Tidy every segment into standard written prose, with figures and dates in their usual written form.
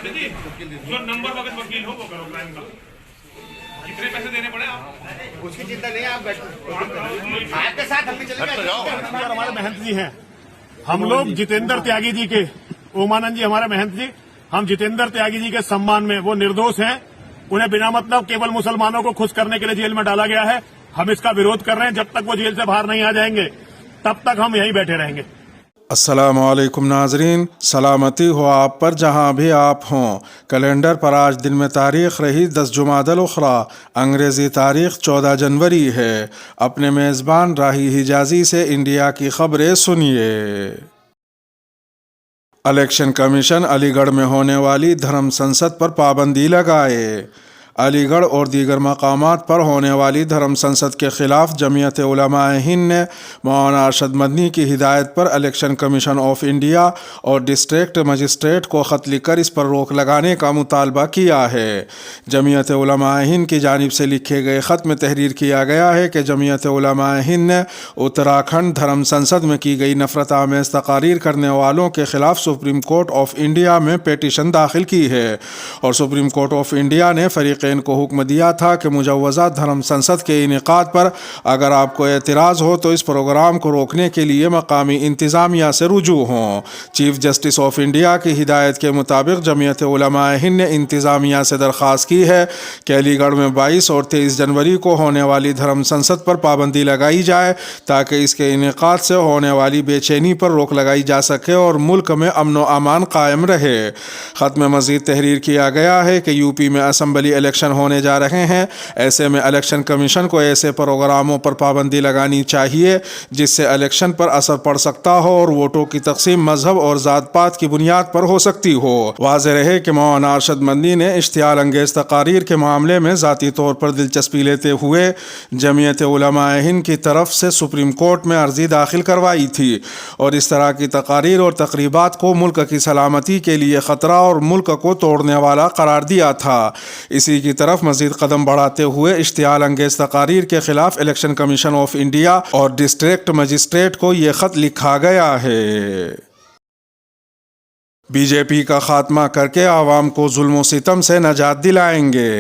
जो नंबर वक्त वकील हो वो करो क्राइम का। कितने पैसे देने पड़े आप उसकी चिंता नहीं, आप आपके साथ हम भी चलेंगे। हमारे महंत जी हैं, हम लोग जितेंद्र त्यागी जी के, ओमानंद जी हमारे महंत जी, हम जितेंद्र त्यागी जी के सम्मान में, वो निर्दोष हैं, उन्हें बिना मतलब केवल मुसलमानों को खुश करने के लिए जेल में डाला गया है। हम इसका विरोध कर रहे हैं। जब तक वो जेल से बाहर नहीं आ जाएंगे तब तक हम यहीं बैठे रहेंगे। अस्सलामु अलैकुम नाजरीन, सलामती हो आप पर जहाँ भी आप हों। कैलेंडर पर आज दिन में तारीख़ रही 10 जुमादल उखरा, अंग्रेज़ी तारीख़ 14 जनवरी है। अपने मेज़बान राही हिजाज़ी से इंडिया की खबरें सुनिए। इलेक्शन कमीशन अलीगढ़ में होने वाली धर्म संसद पर पाबंदी लगाए। अलीगढ़ और दीगर मकामात पर होने वाली धर्म संसद के ख़िलाफ़ जमीयत उलमाए हिंद ने मौलाना अरशद मदनी की हिदायत पर इलेक्शन कमीशन ऑफ इंडिया और डिस्ट्रिक्ट मजिस्ट्रेट को ख़त लिखकर इस पर रोक लगाने का मुतालबा किया है। जमीयत उलमाए हिंद की जानिब से लिखे गए ख़त में तहरीर किया गया है कि जमीयत उलमाए हिंद ने उत्तराखंड धर्म संसद में की गई नफ़रत आमेज़ तकारीर करने वालों के ख़िलाफ़ सुप्रीम कोर्ट ऑफ इंडिया में पेटिशन दाखिल की है और सुप्रीम कोर्ट ऑफ इंडिया ने फ़रीक़ैन को हुक्म दिया था कि मुजव्वज़ा धर्म संसद के इनेकाद पर अगर आपको एतराज़ हो तो इस प्रोग्राम को रोकने के लिए मकामी इंतज़ामिया से रुजू हों। चीफ जस्टिस ऑफ इंडिया की हिदायत के मुताबिक जमीयत उलमाए हिंद ने इंतज़ामिया से दरख्वास्त की है कि अलीगढ़ में 22 और 23 जनवरी को होने वाली धर्म संसद पर पाबंदी लगाई जाए ताकि इसके इनेकाद से होने वाली बेचैनी पर रोक लगाई जा सके और मुल्क में अमन व अमान कायम रहे। ख़त में मज़ीद तहरीर किया गया है कि यूपी में असम्बली इलेक्शन होने जा रहे हैं। ऐसे में इलेक्शन कमीशन को ऐसे प्रोग्रामों पर पाबंदी लगानी चाहिए जिससे इलेक्शन पर असर पड़ सकता हो और वोटों की तकसीम मजहब और ज़ात पात की बुनियाद पर हो सकती हो। वाज़ेह रहे कि मौलाना अरशद मदनी ने इश्तियाल अंगेज़ तकारीर के मामले में ज़ाती तौर पर दिलचस्पी लेते हुए जमीयत उलमाए हिंद की तरफ से सुप्रीम कोर्ट में अर्जी दाखिल करवाई थी और इस तरह की तकारीर और तकरीबात को मुल्क की सलामती के लिए ख़तरा और मुल्क को तोड़ने वाला करार दिया था। इसी की तरफ मजीद कदम बढ़ाते हुए इश्तियाल अंगेज़ तकारीर के खिलाफ इलेक्शन कमीशन ऑफ इंडिया और डिस्ट्रिक्ट मजिस्ट्रेट को ये ख़त लिखा गया है। बीजेपी का खात्मा करके आवाम को जुल्म सितम से नजात दिलाएंगे।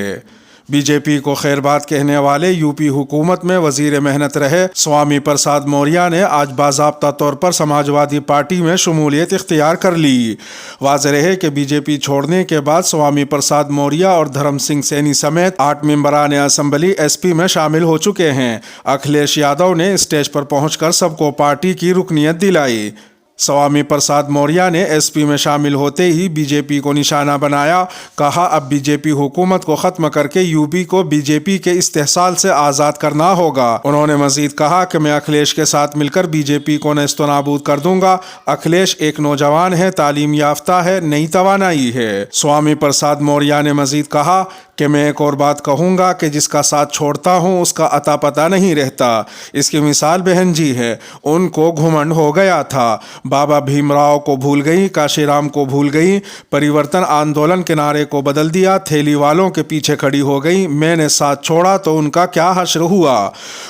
बीजेपी को खैरबाद कहने वाले यूपी हुकूमत में वजीर मेहनत रहे स्वामी प्रसाद मौर्य ने आज बाज़ाब्ता तौर पर समाजवादी पार्टी में शमूलियत इख्तियार कर ली। वाज़ेह रहे कि बीजेपी छोड़ने के बाद स्वामी प्रसाद मौर्य और धर्म सिंह सैनी समेत 8 मेंबरान असम्बली एसपी में शामिल हो चुके हैं। अखिलेश यादव ने स्टेज पर पहुंचकर सबको पार्टी की रुकनियत दिलाई। स्वामी प्रसाद मौर्य ने एसपी में शामिल होते ही बीजेपी को निशाना बनाया। कहा अब बीजेपी हुकूमत को ख़त्म करके यूपी को बीजेपी के इस्तेहसाल से आज़ाद करना होगा। उन्होंने मजीद कहा कि मैं अखिलेश के साथ मिलकर बीजेपी को नेस्तो नाबूद कर दूंगा। अखिलेश एक नौजवान है, तालीम याफ्ता है, नई तवानाई है। स्वामी प्रसाद मौर्य ने मजीद कहा कि मैं एक और बात कहूँगा कि जिसका साथ छोड़ता हूँ उसका अता पता नहीं रहता। इसकी मिसाल बहन जी है, उनको घुमंड हो गया था। बाबा भीमराव को भूल गई, काशीराम को भूल गई, परिवर्तन आंदोलन के नारे को बदल दिया, थैली वालों के पीछे खड़ी हो गई। मैंने साथ छोड़ा तो उनका क्या हश्र हुआ।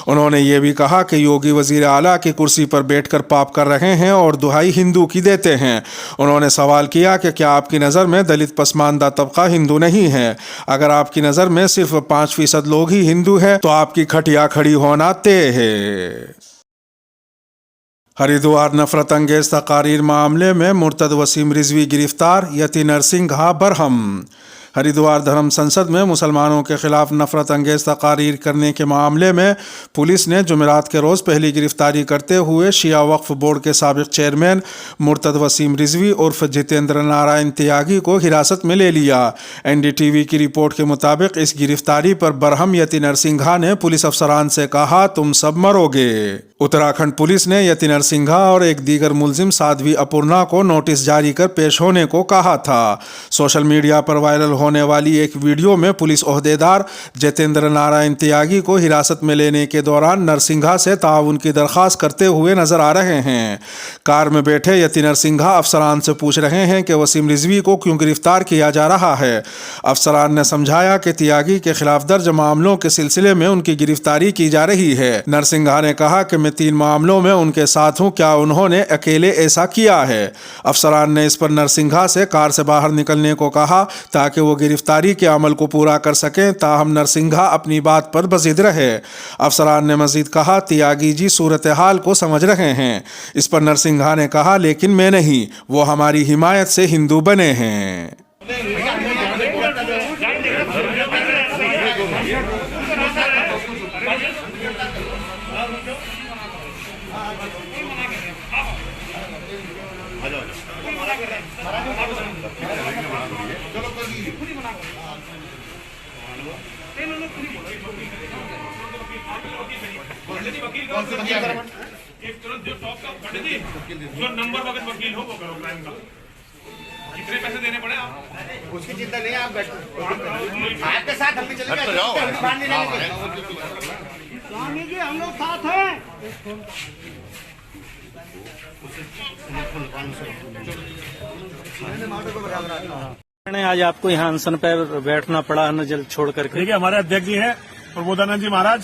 उन्होंने ये भी कहा कि योगी वजीर आला की कुर्सी पर बैठकर पाप कर रहे हैं और दुहाई हिंदू की देते हैं। उन्होंने सवाल किया कि क्या आपकी नज़र में दलित पसमानदा तबका हिंदू नहीं है? अगर आपकी नज़र में सिर्फ 5% लोग ही हिंदू हैं तो आपकी खटिया खड़ी होना तय है। हरिद्वार नफरत अंगेज़ तकारीर मामले में मुर्तद वसीम रिजवी गिरफ्तार, यति नरसिंघा बरहम। हरिद्वार धर्म संसद में मुसलमानों के खिलाफ नफरत अंगेज़ तकारीर करने के मामले में पुलिस ने जुमेरात के रोज़ पहली गिरफ्तारी करते हुए शिया वक्फ बोर्ड के साबिक चेयरमैन मुर्तद वसीम रिजवी उर्फ जितेंद्र नारायण त्यागी को हिरासत में ले लिया। NDTV की रिपोर्ट के मुताबिक इस गिरफ्तारी पर बरहम यति नरसिंघा ने पुलिस अफसरान से कहा तुम सब मरोगे। उत्तराखंड पुलिस ने यति नरसिंघा और एक दीगर मुलजिम साध्वी अपूर्णा को नोटिस जारी कर पेश होने को कहा था। सोशल मीडिया पर वायरल होने वाली एक वीडियो में पुलिस ओहदेदार जितेंद्र नारायण त्यागी को हिरासत में लेने के दौरान नरसिंघा से ताउन की दरख्वास्त करते हुए नजर आ रहे हैं। कार में बैठे यति नरसिंघा अफसरान से पूछ रहे हैं कि वसीम रिजवी को क्यों गिरफ्तार किया जा रहा है। अफसरान ने समझाया कि त्यागी के खिलाफ दर्ज मामलों के सिलसिले में उनकी गिरफ्तारी की जा रही है। नरसिंघा ने कहा कि मैं 3 معاملوں میں ان کے ساتھ ہوں، کیا انہوں نے اکیلے ایسا کیا ہے؟ افسران نے اس پر نرسنگھا سے کار سے باہر نکلنے کو کہا تاکہ وہ گرفتاری کے عمل کو پورا کر سکیں، تاہم نرسنگھا اپنی بات پر بضد رہے۔ افسران نے مزید کہا تیاگی جی صورتحال کو سمجھ رہے ہیں۔ اس پر نرسنگھا نے کہا لیکن میں نہیں، وہ ہماری حمایت سے ہندو بنے ہیں۔ जो नंबर वक्त वकील हो वो करो क्राइम का। कितने पैसे देने पड़े आप? उसकी चिंता नहीं है, आप बैठो, आपके साथ हम भी चलेंगे, बाहर नहीं जाएंगे। स्वामी जी हम लोग साथ हैं। आज आपको यहाँ अनशन पर बैठना पड़ा अन्न जल छोड़ करके। देखिए हमारे अध्यक्ष जी हैं प्रबोधानंद जी महाराज,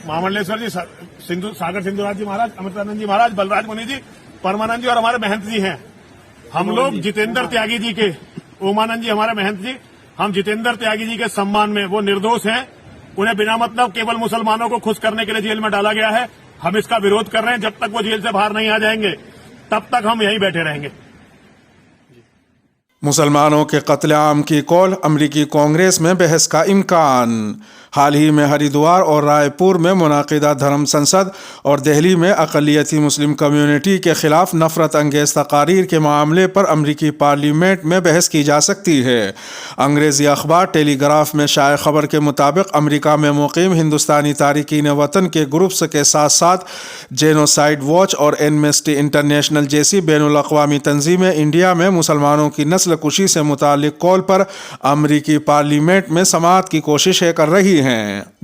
महामंडलेश्वर जी, सागर सिंधुराज जी महाराज, अमृतानंद जी महाराज, बलराज मुनि जी, परमानंद जी और हमारे महंत जी हैं। हम लोग जितेंद्र त्यागी जी के, ओमानंद जी हमारे महंत जी, हम जितेंद्र त्यागी जी के सम्मान में, वो निर्दोष हैं, उन्हें बिना मतलब केवल मुसलमानों को खुश करने के लिए जेल में डाला गया है। हम इसका विरोध कर रहे हैं। जब तक वो जेल से बाहर नहीं आ जाएंगे तब तक हम यहीं बैठे रहेंगे। मुसलमानों के कत्लेआम की कौल, अमरीकी कांग्रेस में बहस का इम्कान। हाल ही में हरिद्वार और रायपुर में मुनाकिदा धर्म संसद और दिल्ली में अक़लियती मुस्लिम कम्युनिटी के खिलाफ नफरत अंगेज़ तकारीर के मामले पर अमरीकी पार्लियामेंट में बहस की जा सकती है। अंग्रेज़ी अखबार टेलीग्राफ में शाया खबर के मुताबिक अमरीका में मुकीम हिंदुस्तानी तारिकीन वतन के ग्रुप्स के साथ साथ जेनोसाइड वॉच और एमनेस्टी इंटरनेशनल जैसी बैनुल-अक़वामी तंजीमें इंडिया में मुसलमानों की नस्ल कुशी से मुतालिक कॉल पर अमरीकी पार्लियामेंट में समाअत की कोशिशें कर रही हैं।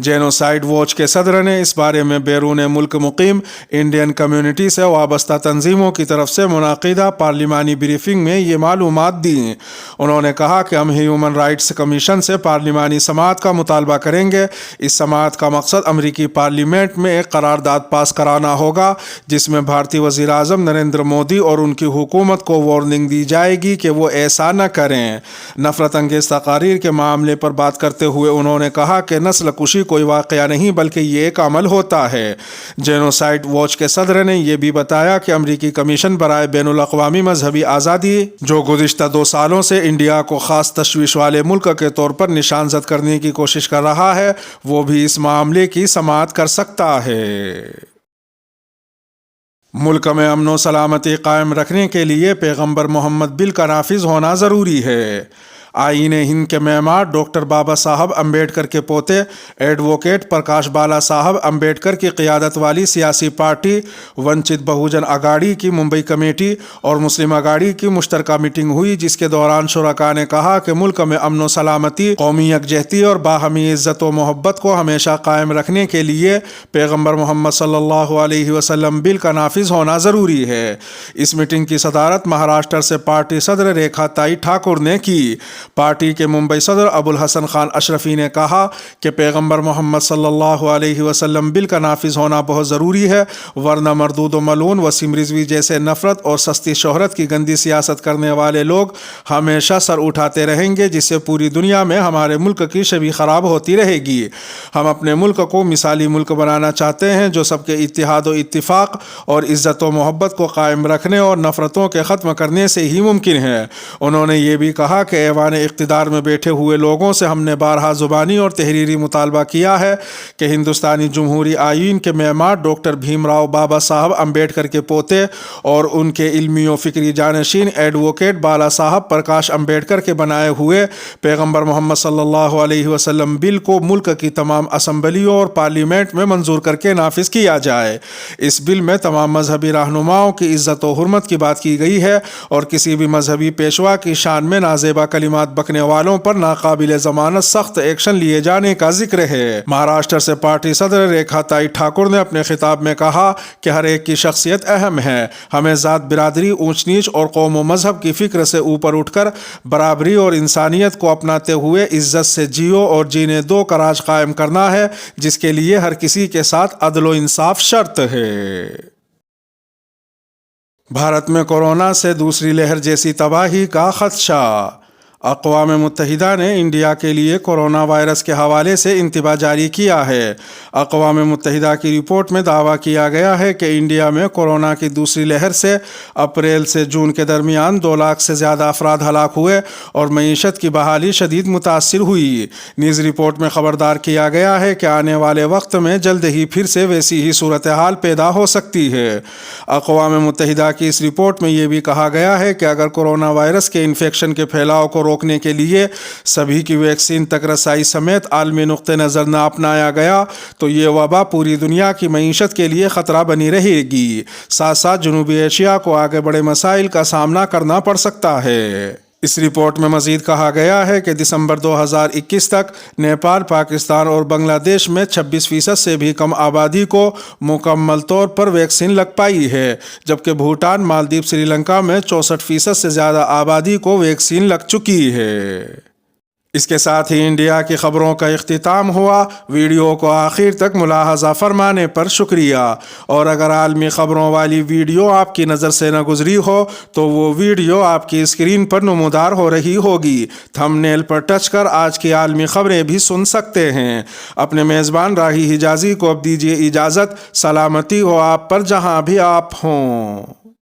जेनोसाइड वॉच के सदर ने इस बारे में बैरून मुल्क मुकीम इंडियन कम्युनिटी से वाबस्ता तंजीमों की तरफ से मुनाकिदा पार्लिमानी ब्रीफिंग में ये मालूमात दी। उन्होंने कहा कि हम ह्यूमन राइट्स कमीशन से पार्लिमानी समाअत का मुतालबा करेंगे। इस समाअत का मकसद अमरीकी पार्लियामेंट में एक करारदाद पास कराना होगा जिसमें भारतीय वज़ीर आज़म नरेंद्र मोदी और उनकी हुकूमत को वार्निंग दी जाएगी कि वो ऐसा न करें। नफरत अंगेज़ तकारीर के मामले पर बात करते हुए उन्होंने कहा कि नस्ल कुशी कोई वाक़या नहीं बल्कि ये एक अमल होता है। जेनोसाइड वॉच के सदर ने यह भी बताया कि अमरीकी कमीशन बराए बैनुल-अक़वामी मजहबी आज़ादी, जो गुज़िश्ता 2 सालों से इंडिया को ख़ास तशवीश वाले मुल्क के तौर पर निशानजद करने की कोशिश कर रहा है, वो भी इस मामले की समाअत कर सकता है। मुल्क में अमन व सलामती कायम रखने के लिए पैगम्बर मोहम्मद बिल का नाफिज होना ज़रूरी है। आईन हिंद के मेहमान डॉक्टर बाबा साहब अम्बेडकर के पोते एडवोकेट प्रकाश बाला साहब अम्बेडकर की क़ियादत वाली सियासी पार्टी वंचित बहुजन अगाड़ी की मुंबई कमेटी और मुस्लिम अगाड़ी की मुश्तरका मीटिंग हुई, जिसके दौरान शुरका ने कहा कि मुल्क में अमन व सलामती, कौमी यकजहती और बाहमी इज़्ज़त व मोहब्बत को हमेशा कायम रखने के लिए पैगम्बर मोहम्मद सल्लल्लाहु अलैहि वसल्लम बिल का नाफिज होना ज़रूरी है। इस मीटिंग की सदारत महाराष्ट्र से पार्टी सदर रेखा ताई ठाकुर ने की। पार्टी के मुंबई सदर अबुल हसन खान अशरफी ने कहा कि पैगम्बर मोहम्मद सल्लल्लाहु अलैहि वसल्लम बिल का नाफिज होना बहुत ज़रूरी है, वरना मरदूद व मलून वसीम रिजवी जैसे नफ़रत और सस्ती शोहरत की गंदी सियासत करने वाले लोग हमेशा सर उठाते रहेंगे, जिससे पूरी दुनिया में हमारे मुल्क की छवि ख़राब होती रहेगी। हम अपने मुल्क को मिसाली मुल्क बनाना चाहते हैं जो सबके इत्तिहाद व इत्तिफ़ाक़ और इज़्ज़त व मोहब्बत को कायम रखने और नफ़रतों के ख़त्म करने से ही मुमकिन है। उन्होंने ये भी कहा कि ऐवान इक़्तिदार में बैठे हुए लोगों से हमने बारहा ज़ुबानी और तहरीरी मुतालबा किया है कि हिंदुस्तानी जमहूरी आईन के मेहमान डॉक्टर भीमराव बाबा साहब अम्बेडकर के पोते और उनके इल्मी व फ़िक्री जानशीन एडवोकेट बाला साहब प्रकाश अम्बेडकर के बनाए हुए पैगम्बर मोहम्मद सल्लल्लाहु अलैहि वसल्लम बिल को मुल्क की तमाम असम्बलियों और पार्लियामेंट में मंजूर करके नाफिज किया जाए। इस बिल में तमाम मजहबी रहनुमाओं की इज़्ज़त व हुर्मत की बात की गई है और किसी भी मजहबी पेशवा की शान में नाज़ेबा कलिमात تعلیمات بکنے والوں پر ناقابل ضمانت سخت ایکشن لیے جانے کا ذکر ہے۔ مہاراشٹر سے پارٹی صدر ریکھا تائی ٹھاکر نے اپنے خطاب میں کہا کہ ہر ایک کی شخصیت اہم ہے، ہمیں ذات برادری، اونچ نیچ اور قوم و مذہب کی فکر سے اوپر اٹھ کر برابری اور انسانیت کو اپناتے ہوئے عزت سے جیو اور جینے دو کا راج قائم کرنا ہے، جس کے لیے ہر کسی کے ساتھ عدل و انصاف شرط ہے۔ بھارت میں کورونا سے دوسری لہر جیسی تباہی کا خدشہ۔ اقوام متحدہ نے انڈیا کے لیے کورونا وائرس کے حوالے سے انتباہ جاری کیا ہے۔ اقوام متحدہ کی رپورٹ میں دعویٰ کیا گیا ہے کہ انڈیا میں کورونا کی دوسری لہر سے اپریل سے جون کے درمیان 2 لاکھ سے زیادہ افراد ہلاک ہوئے اور معیشت کی بحالی شدید متاثر ہوئی۔ نیز رپورٹ میں خبردار کیا گیا ہے کہ آنے والے وقت میں جلد ہی پھر سے ویسی ہی صورتحال پیدا ہو سکتی ہے۔ اقوام متحدہ کی اس رپورٹ میں یہ بھی کہا گیا ہے کہ اگر کورونا وائرس کے انفیکشن کے پھیلاؤ کو روکنے کے لیے سبھی کی ویکسین تک رسائی سمیت عالمی نقطہ نظر نہ اپنایا گیا تو یہ وبا پوری دنیا کی معیشت کے لیے خطرہ بنی رہے گی، ساتھ ساتھ جنوبی ایشیا کو آگے بڑے مسائل کا سامنا کرنا پڑ سکتا ہے۔ اس رپورٹ میں مزید کہا گیا ہے کہ دسمبر 2021 تک نیپال، پاکستان اور بنگلہ دیش میں 26% سے بھی کم آبادی کو مکمل طور پر ویکسین لگ پائی ہے، جبکہ بھوٹان، مالدیپ، سری لنکا میں 64% سے زیادہ آبادی کو ویکسین لگ چکی ہے۔ اس کے ساتھ ہی انڈیا کی خبروں کا اختتام ہوا۔ ویڈیو کو آخر تک ملاحظہ فرمانے پر شکریہ، اور اگر عالمی خبروں والی ویڈیو آپ کی نظر سے نہ گزری ہو تو وہ ویڈیو آپ کی اسکرین پر نمودار ہو رہی ہوگی۔ تھم نیل پر ٹچ کر آج کی عالمی خبریں بھی سن سکتے ہیں۔ اپنے میزبان راہی حجازی کو اب دیجیے اجازت۔ سلامتی ہو آپ پر جہاں بھی آپ ہوں۔